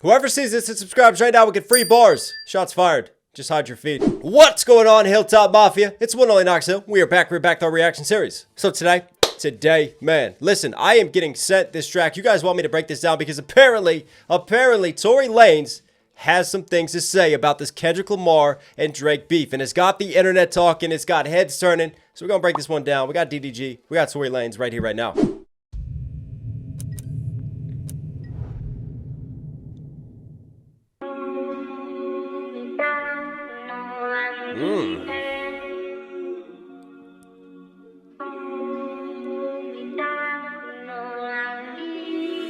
Whoever sees this and subscribes right now will get free bars. Shots fired. Just hide your feet. What's going on, Hilltop Mafia? It's one only Knox Hill. We are back. We're back to our reaction series. So today, man, listen, I am getting sent this track. You guys want me to break this down because apparently, Tory Lanez has some things to say about this Kendrick Lamar and Drake beef. And it's got the internet talking. It's got heads turning. So we're going to break this one down. We got DDG. We got Tory Lanez right here, right now.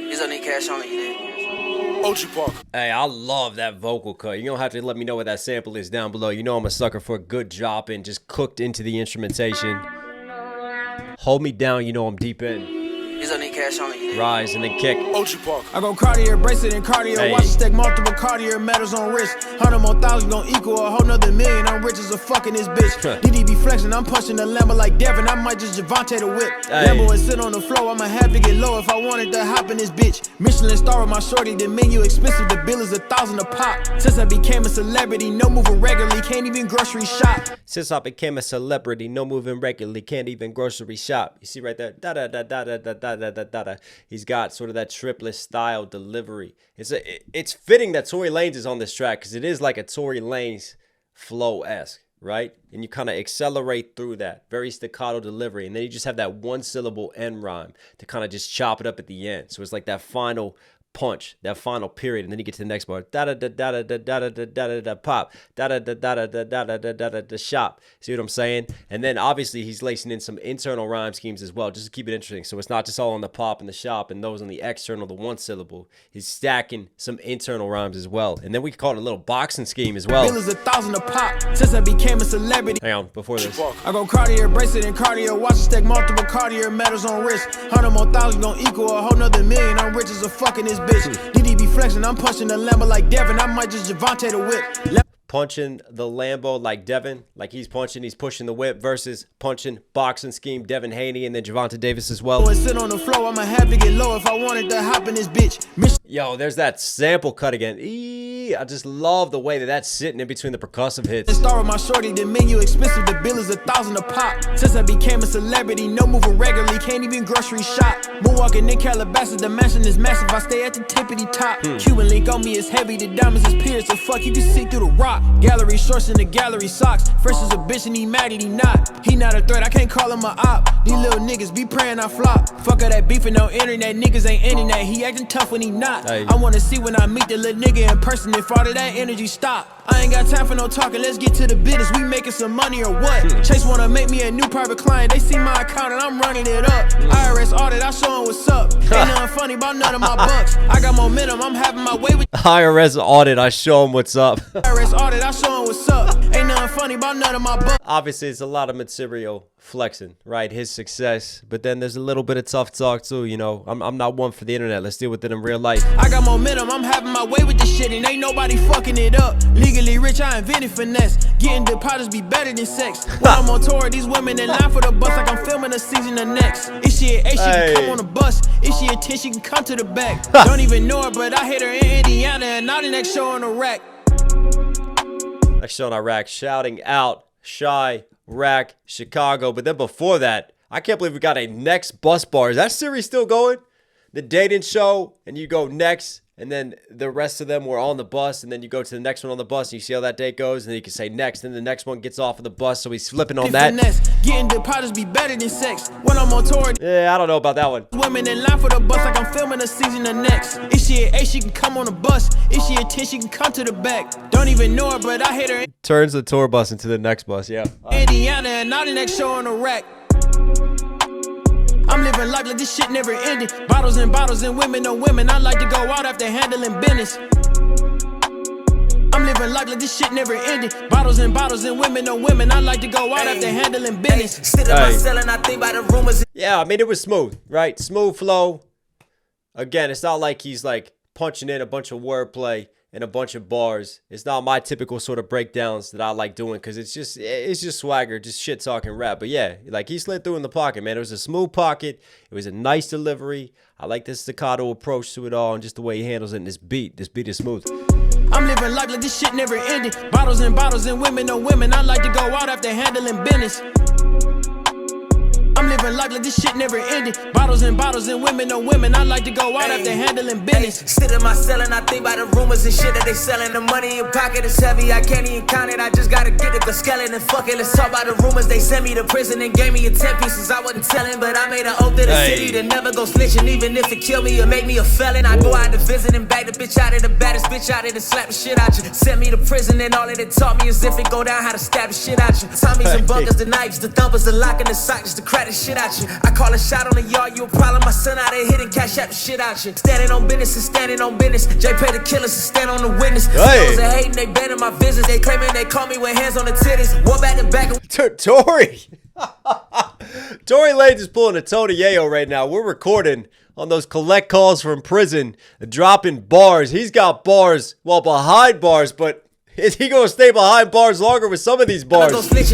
He's on the cash only, you did. Hey, I love that vocal cut. You don't have to let me know what that sample is down below. You know I'm a sucker for a good drop in, just cooked into the instrumentation. Hold me down, you know I'm deep in. He's on the cash only, you did. Rise and then kick. I go Cartier bracelet and Cartier Hey. watch and stack multiple Cartier medals on wrist. 100 more thousand gon' equal a whole nother million. I'm rich as a fucking this bitch. DD be flexing, I'm pushing the Lambo like Devin. I might just Javante the whip. Hey. Lambo and sit on the floor. I'ma have to get low if I wanted to hop in this bitch. Michelin star with my shorty. The menu expensive. The bill is $1,000 a pop. Since I became a celebrity, no moving regularly, can't even grocery shop. Since I became a celebrity, no moving regularly, can't even grocery shop. You see right there? Da da da da da da da da da da da. He's got sort of that triplet style delivery. It's fitting that Tory Lanez is on this track because it is like a Tory Lanez flow-esque, right? And you kind of accelerate through that. Very staccato delivery. And then you just have that one syllable end rhyme to kind of just chop it up at the end. So it's like that final punch, that final period, and then you get to the next bar. Da da da da da da da da da da da pop. Da da da da da da da da da da da shop. See what I'm saying? And then obviously he's lacing in some internal rhyme schemes as well, just to keep it interesting. So it's not just all on the pop and the shop and those on the external, the one syllable. He's stacking some internal rhymes as well. And then we call it a little boxing scheme as well. Bill is $1,000 a pop. Since I became a celebrity. Hang on, before this. I go Cartier bracelet and Cartier watch and stack multiple Cartier medals on wrist. 100 more thousand gon' equal a whole nother million. I'm rich as a fucking this bitch. DD be flexing, I'm pushing the Lambo like Devin. I might just Javante the whip. Punching the Lambo like Devin, like he's pushing the whip versus punching boxing scheme Devin Haney and then Javante Davis as well. Sit on the floor, I'ma have to get low if I wanted to hop in this bitch. Yo, there's that sample cut again. I just love the way that that's sitting in between the percussive hits. Star with my shorty, the menu expensive, the bill is $1,000 a pop. Since I became a celebrity, no moving regularly, can't even grocery shop. Moonwalking in Calabasas, the mansion is massive, I stay at the tippity top. Cuban link on me is heavy, the diamonds is pierced, so fuck, you can see through the rock. Gallery shorts and the gallery socks, fresh as a bitch and he mad and he not. He not a threat, I can't call him a op. These little niggas be praying I flop. Fuck all that beef and no internet, niggas ain't ending that. He acting tough when he not. Hey. I wanna see when I meet the little nigga in person if all of that energy stop. I ain't got time for no talking, let's get to the business. We making some money or what? Chase wanna make me a new private client. They see my account and I'm running it up. IRS audit, I show 'em what's up. Ain't nothing funny about none of my bucks. I got momentum, I'm having my way with IRS audit, I show him what's up. IRS audit, I show 'em what's up. Ain't nothing funny about none of my bucks. Obviously, it's a lot of material flexing, right? His success, but then there's a little bit of tough talk too, you know. I'm not one for the internet. Let's deal with it in real life. I got momentum, I'm having my way with this shit and ain't nobody fucking it up. Legally rich, I invented finesse. Getting deposits be better than sex. When I'm on tour, these women in line for the bus like I'm filming a season of Next. If she an A, she can come on the bus. If she a 10, she can come to the back. Don't even know her, but I hit her in Indiana and now the next show on the rack. Next show on Iraq, shouting out Shy Rack Chicago. But then before that, I can't believe we got a Next bus bar. Is that series still going? The dating show, and you go next, and then the rest of them were on the bus, and then you go to the next one on the bus, and you see how that date goes, and then you can say next, and the next one gets off of the bus, so he's flipping on that. Getting deposits be better than sex. When I'm on tour, Yeah, I don't know about that one. women in line for the bus like I'm filming a season of Next. If she an A, she can come on the bus. If she a 10, she can come to the back. Don't even know her, but I hit her in Turns the tour bus into the next bus, yeah. Indiana and now the next show on the rack. I'm living life like this shit never ended. Bottles and women on women. I like to go out after handling business. I'm living life like this shit never ended. Bottles and women on women. I like to go out after handling business. Sit in my cell and I think about the rumors. Yeah, I mean, it was smooth, right? Smooth flow. Again, it's not like he's like punching in a bunch of wordplay and a bunch of bars. It's not my typical sort of breakdowns that I like doing because it's just swagger, just shit talking rap. But yeah, like he slid through in the pocket, man. It was a smooth pocket. It was a nice delivery. I like this staccato approach to it all and just the way he handles it. And this beat is smooth. I'm living life like this shit never ended. Bottles and women on women. I like to go out after handling business. I'm living life like this shit never ended. Bottles and women on women. I like to go out after handling business. Sit in my cell and I think about the rumors and shit that they selling. The money in pocket is heavy, I can't even count it. I just gotta get it, the skeleton. Fuck it, let's talk about the rumors. They sent me to prison and gave me a 10 pieces. I wasn't telling, but I made an oath to the city to never go snitching. Even if it kill me or make me a felon, I go out to visit and bag the bitch out of the baddest bitch out of the slap the shit out you. Sent me to prison and all that it taught me is if it go down how to stab the shit out you. Tommies and bunkers, the knives, the thumpers, the lock and the socks, the crack the shit out you. I call a shot on the yard, you a problem. My son out there hitting cash out the shit out you. Standing on business and standing on business. J pay the killers to stand on the witness. Those that hating, they banning my visits. They claiming they call me with hands on the titties. One back to back. Tory. Tory Lanez is pulling a Tony Yayo right now. We're recording on those collect calls from prison, dropping bars. He's got bars, well, behind bars, but is he going to stay behind bars longer with some of these bars?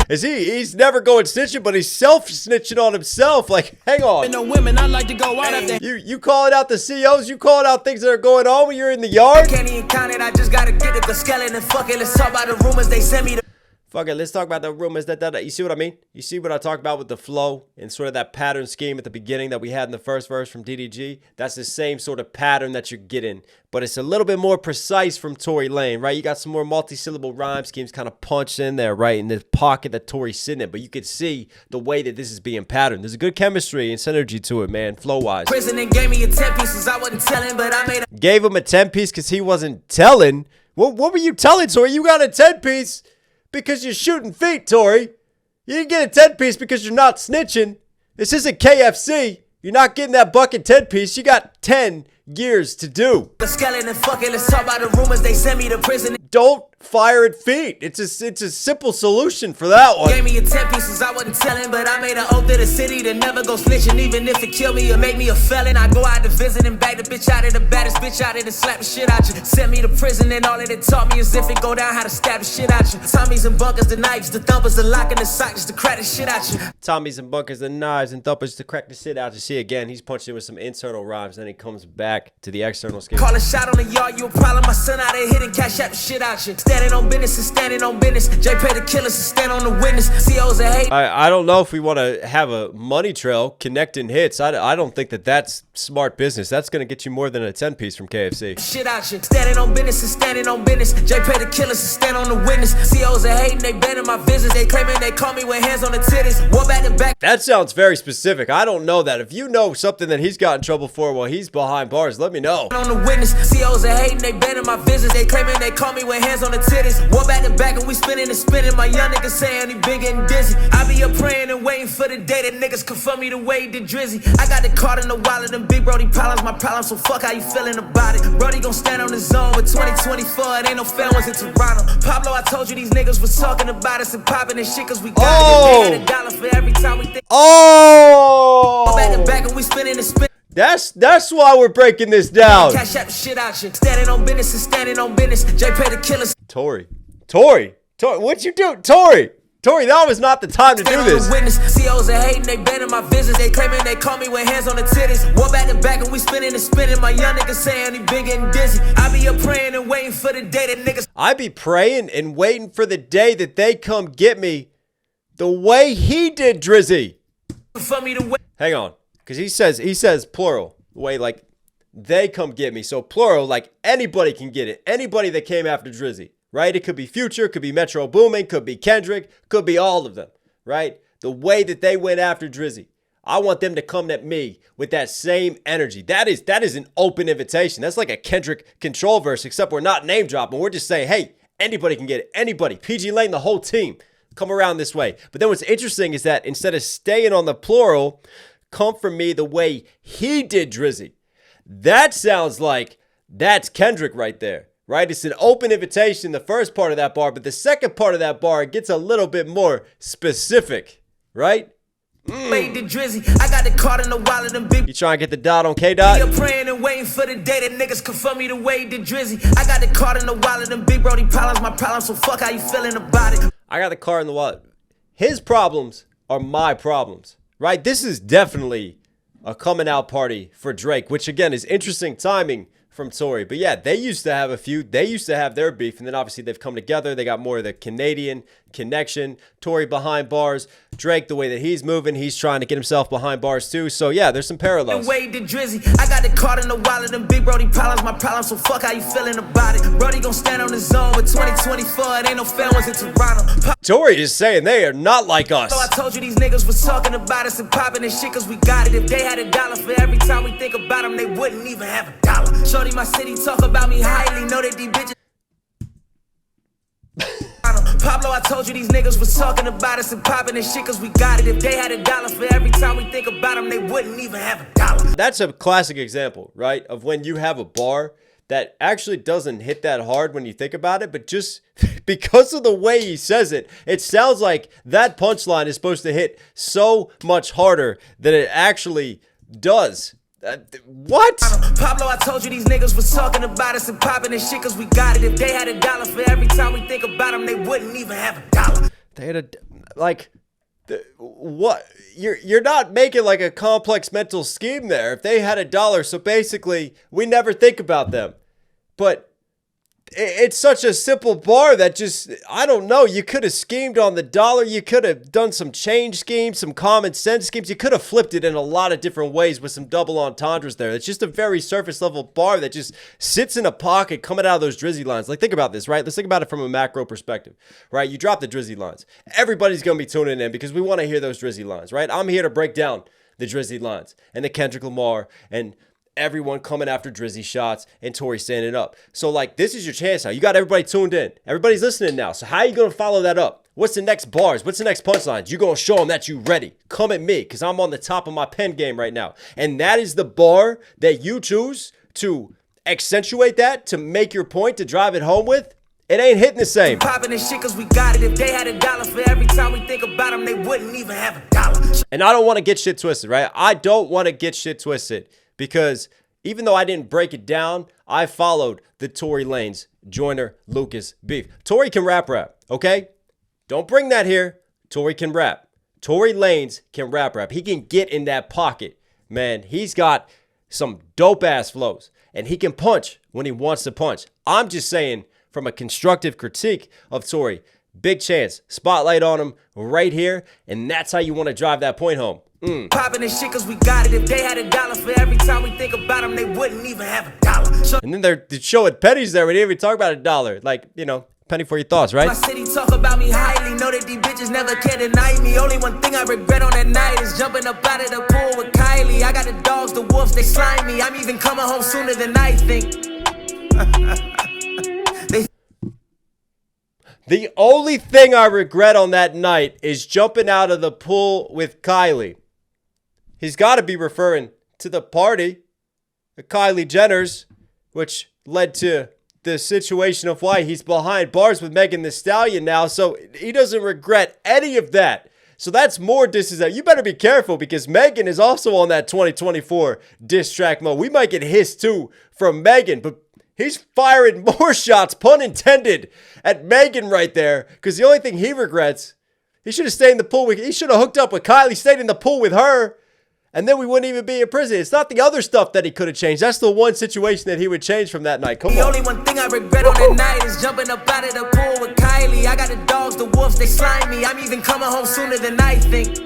Is he? He's never going snitching, but he's self-snitching on himself. Like, hang on. Women, I like to go out after. You calling out the COs? You calling out things that are going on when you're in the yard? I can't even count it, I just gotta get it, the skeleton. Fuck it, let's talk about the rumors they sent me to. Fuck it, let's talk about the rumors. You see what I mean? You see what I talked about with the flow and sort of that pattern scheme at the beginning that we had in the first verse from DDG? That's the same sort of pattern that you're getting, but it's a little bit more precise from Tory Lanez, right? You got some more multi-syllable rhyme schemes kind of punched in there, right? In the pocket that Tory's sitting in, but you could see the way that this is being patterned. There's a good chemistry and synergy to it, man, flow-wise. Prison and gave me a 10 pieces, I wasn't telling, but I made a. Gave him a 10-piece because he wasn't telling? What were you telling, Tory? You got a 10-piece because you're shooting feet, Tory. You didn't get a 10-piece because you're not snitching. This isn't KFC. You're not getting that bucket 10-piece. You got 10 years to do. The skeleton, fuck it, let's talk about the rumors they sent me to prison. Don't fire at feet. It's a simple solution for that one. Gave me a 10 pieces, I wasn't telling, but I made an oath to the city to never go snitching. Even if it kill me or make me a felon, I go out to visit and bag the bitch out of the baddest bitch out of the slap the shit out you. Sent me to prison and all that it taught me is if it go down how to stab the shit out you. Tommies and bunkers, the knives, the thumpers, the lock and the socks, the crack the shit out you. Tommies and bunkers, the knives and thumpers to crack the shit out you. See again, he's punching with some internal rhymes, then he comes back to the external scheme. Call a shot on the yard, you a problem. My son out there hitting cash out the shit out you. Standing on business and standing on business. J pay the killers to stand on the witness. COs that hate. I don't know if we want to have a money trail connecting hits. I don't think that's smart business. That's going to get you more than a 10-piece from KFC. Shit out you. Standing on business and standing on business. J pay the killers to stand on the witness. COs that hating, they banning my visits. They claiming they call me with hands on the titties. One back to back. That sounds very specific. I don't know that. If you know something that he's got in trouble for while he's behind bars, let me know. On the witness. COs that hating, they banning my visits. They claiming they call me with hands on the titties. One back to back and we spinning and spinning. My young niggas saying he been getting dizzy. I be up praying and waiting for the day that niggas confirm me the way he did Drizzy. I got the card in the wallet, them big Brody problems, my problems, so fuck how you feeling about it. Brody gon' stand on the zone with 2024, it ain't no fair ones in Toronto. Pablo, I told you these niggas was talking about us and popping and shit cause we gotta get paid $1 for every time we think. Oh! Back to back and we spinning and spinning. That's why we're breaking this down. Cash out the shit out you. Standing on business and standing on business. J pay the killers. Tory, what you do? Tory, that was not the time to do this. Witness. COs that hating, they banning my visits. They claiming they call me with hands on the titties. One back to back and we spinning and spinning. My young niggas saying he been getting dizzy. I be up praying and waiting for the day that niggas. I be praying and waiting for the day that they come get me the way he did Drizzy. For me to wait. Hang on, because he says plural, the way like they come get me. So plural, like anybody can get it. Anybody that came after Drizzy. Right? It could be Future, could be Metro Boomin, could be Kendrick, could be all of them, right? The way that they went after Drizzy. I want them to come at me with that same energy. That is an open invitation. That's like a Kendrick Control verse, except we're not name dropping. We're just saying, hey, anybody can get it. Anybody. PG Lane, the whole team, come around this way. But then what's interesting is that instead of staying on the plural, come from me the way he did Drizzy. That sounds like that's Kendrick right there. Right? It's an open invitation, the first part of that bar, but the second part of that bar gets a little bit more specific, right? Wade the Drizzy. I got the card in the wallet and big. You trying to get the dot on K-Dot? You're praying and waiting for the day that niggas confirm me to Wade the Drizzy. I got the card in the wallet and big Brody problems my problems, so fuck how you feeling about it. I got the card in the wallet. His problems are my problems, right? This is definitely a coming out party for Drake, which again is interesting timing from Tory. But yeah, they used to have a feud. They used to have their beef, and then obviously they've come together. They got more of the Canadian connection. Tory behind bars. Drake, the way that he's moving, he's trying to get himself behind bars too. So yeah, there's some parallels. Wade the Drizzy. I got the card in the wallet and big Brody problems my problems, so fuck how you feeling about it. Brody gon' stand on his own with 2024. It ain't no fair ones in Toronto. Tory is saying they are not like us. So I told you these niggas was talking about us and popping and shit cause we got it. If they had $1 for every time we think about them, they wouldn't even have $1. Shorty, my city talk about me highly. Know that these bitches. Pablo, I told you these niggas was talking about us and popping and shit cause we got it. If they had $1 for every time we think about them, they wouldn't even have $1. That's a classic example, right? Of when you have a bar that actually doesn't hit that hard when you think about it, but just because of the way he says it, it sounds like that punchline is supposed to hit so much harder than it actually does. What? Pablo, I told you these niggas was talking about us and popping and shit cause we got it. If they had $1 for every time we think about them, they wouldn't even have $1. They had a, like, what? You're not making like a complex mental scheme there. If they had $1, so basically we never think about them. But it's such a simple bar that just, I don't know, you could have schemed on the dollar. You could have done some change schemes, some common sense schemes. You could have flipped it in a lot of different ways with some double entendres there. It's just a very surface level bar that just sits in a pocket coming out of those Drizzy lines. Like, think about this, right? Let's think about it from a macro perspective, right? You drop the Drizzy lines. Everybody's going to be tuning in because we want to hear those Drizzy lines, right? I'm here to break down the Drizzy lines and the Kendrick Lamar and everyone coming after Drizzy shots and Tory standing up. So like, this is your chance now. You got everybody tuned in. Everybody's listening now. So how are you going to follow that up? What's the next bars? What's the next punchlines? You're going to show them that you ready. Come at me because I'm on the top of my pen game right now. And that is the bar that you choose to accentuate that, to make your point, to drive it home with. It ain't hitting the same. Popping and shit cause we got it. If they had $1 for every time we think about them, they wouldn't even have $1. And I don't want to get shit twisted, right? I don't want to get shit twisted. Because even though I didn't break it down, I followed the Tory Lanez, Joyner, Lucas beef. Tory can rap, okay? Don't bring that here. Tory can rap. Tory Lanez can rap. He can get in that pocket. Man, he's got some dope-ass flows. And he can punch when he wants to punch. I'm just saying, from a constructive critique of Tory, big chance. Spotlight on him right here. And that's how you want to drive that point home. Popping and shit cause we got it. If they had $1 for every time we think about them, they wouldn't even have $1. And then they're showing pennies there. We didn't even talk about $1. Like, you know, penny for your thoughts, right? My city talk about me highly. Know that these bitches never can deny me. Only one thing I regret on that night is jumping up out of the pool with Kylie. I got the dogs, the wolves, they slime me. I'm even coming home sooner than I think. The only thing I regret on that night is jumping out of the pool with Kylie. He's got to be referring to the party, the Kylie Jenners, which led to the situation of why he's behind bars with Megan Thee Stallion now. So he doesn't regret any of that. So that's more disses out. You better be careful because Megan is also on that 2024 diss track mode. We might get hissed too from Megan, but he's firing more shots, pun intended, at Megan right there. Because the only thing he regrets, he should have stayed in the pool. He should have hooked up with Kylie, stayed in the pool with her. And then we wouldn't even be in prison. It's not the other stuff that he could have changed. That's the one situation that he would change from that night. Come on. The only one thing I regret on that night is jumping up out of the pool with Kylie. I got the dogs, the wolves, they slime me. I'm even coming home sooner than I think.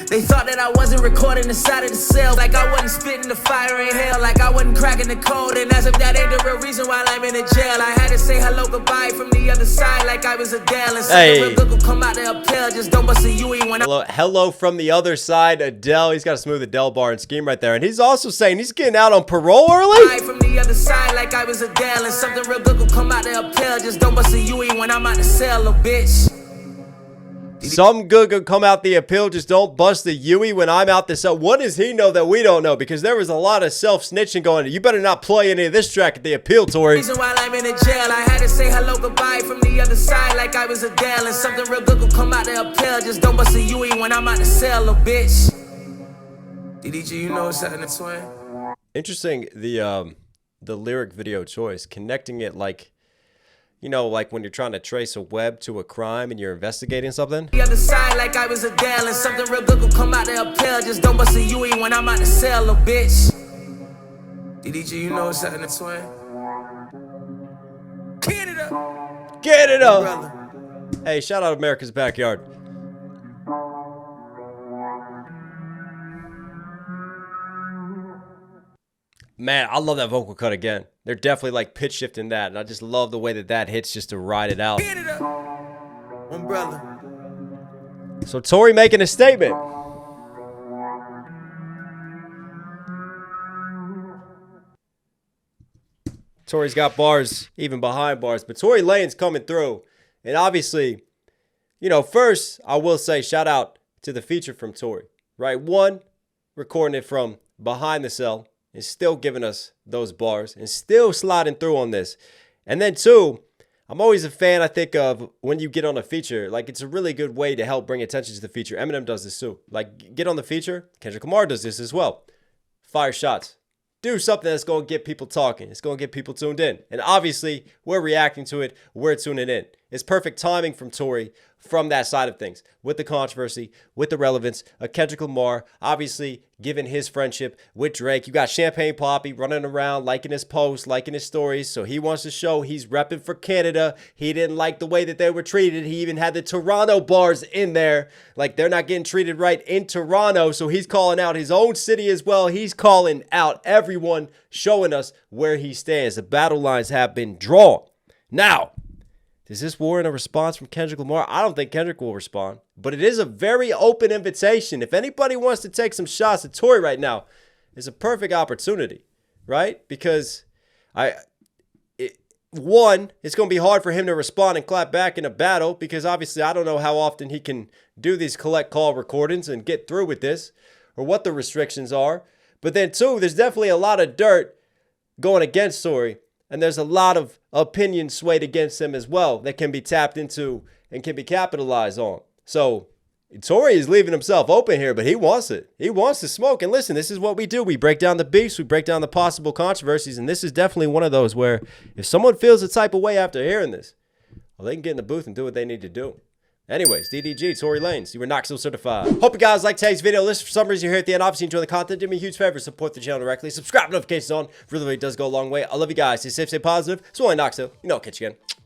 They thought that I wasn't recording the side of the cell, like I wasn't spitting the fire in hell, like I wasn't cracking the code, and as if that ain't the real reason why I'm in the jail. I had to say hello, goodbye from the other side, like I was Adele, and something real good will come out the uphill. Just don't bust a UE when hello from the other side, Adele. He's got a smooth Adele bar and scheme right there, and he's also saying he's getting out on parole early. From the other side, like I was Adele, and something real good will come out the uphill. Just don't bust a UE when I'm out the cell, little bitch. Some good could come out the appeal, just don't bust the Yui when I'm out the cell. What does he know that we don't know? Because there was a lot of self-snitching going on. You better not play any of this track at the appeal, Tory. Reason while I'm in the jail, I had to say hello, goodbye from the other side like I was Adele. And something real good will come out the appeal. Just don't bust a Yui when I'm out the cell, little bitch. DDG, you know what's happening, twin? Interesting, the lyric video choice, connecting it like, you know, like when you're trying to trace a web to a crime and you're investigating something. The other side like I was Adele. And something real good will come out the appeal. Just don't bust a Yui when I'm out the cell, little bitch. DDG, you know what's happening, twin? Get it up. Get it up! Brother. Hey, shout out America's Backyard. Man, I love that vocal cut again. They're definitely like pitch shifting that, and I just love the way that that hits just to ride it out. Get it up. Umbrella. So Tory making a statement. Tory's got bars, even behind bars, but Tory Lanez coming through. And obviously, you know, first, I will say shout out to the feature from Tory, right? One, recording it from behind the cell and still giving us those bars and still sliding through on this. And then two, I'm always a fan, I think, of when you get on a feature. Like, it's a really good way to help bring attention to the feature. Eminem does this too. Like, get on the feature. Kendrick Lamar does this as well. Fire shots. Do something that's going to get people talking. It's going to get people tuned in. And obviously, we're reacting to it. We're tuning in. It's perfect timing from Tory from that side of things. With the controversy, with the relevance of Kendrick Lamar, obviously, given his friendship with Drake. You got Champagne Poppy running around, liking his posts, liking his stories. So he wants to show he's repping for Canada. He didn't like the way that they were treated. He even had the Toronto bars in there. Like, they're not getting treated right in Toronto. So he's calling out his own city as well. He's calling out everyone, showing us where he stands. The battle lines have been drawn. Now, is this warrant a response from Kendrick Lamar? I don't think Kendrick will respond, but it is a very open invitation. If anybody wants to take some shots at Tory right now, it's a perfect opportunity, right? Because one, it's going to be hard for him to respond and clap back in a battle because obviously I don't know how often he can do these collect call recordings and get through with this or what the restrictions are. But then two, there's definitely a lot of dirt going against Tory. And there's a lot of opinions swayed against him as well that can be tapped into and can be capitalized on. So Tory is leaving himself open here, but he wants it. He wants to smoke. And listen, this is what we do. We break down the beefs. We break down the possible controversies. And this is definitely one of those where if someone feels the type of way after hearing this, well, they can get in the booth and do what they need to do. Anyways, DDG, Tory Lanez, you were Knoxville certified. Hope you guys liked today's video. Listen, for some reason you're here at the end. Obviously, enjoy the content. Do me a huge favor, support the channel directly. Subscribe, notifications on. Really, really does go a long way. I love you guys. Stay safe, stay positive. It's only Knoxville. You know, I'll catch you again.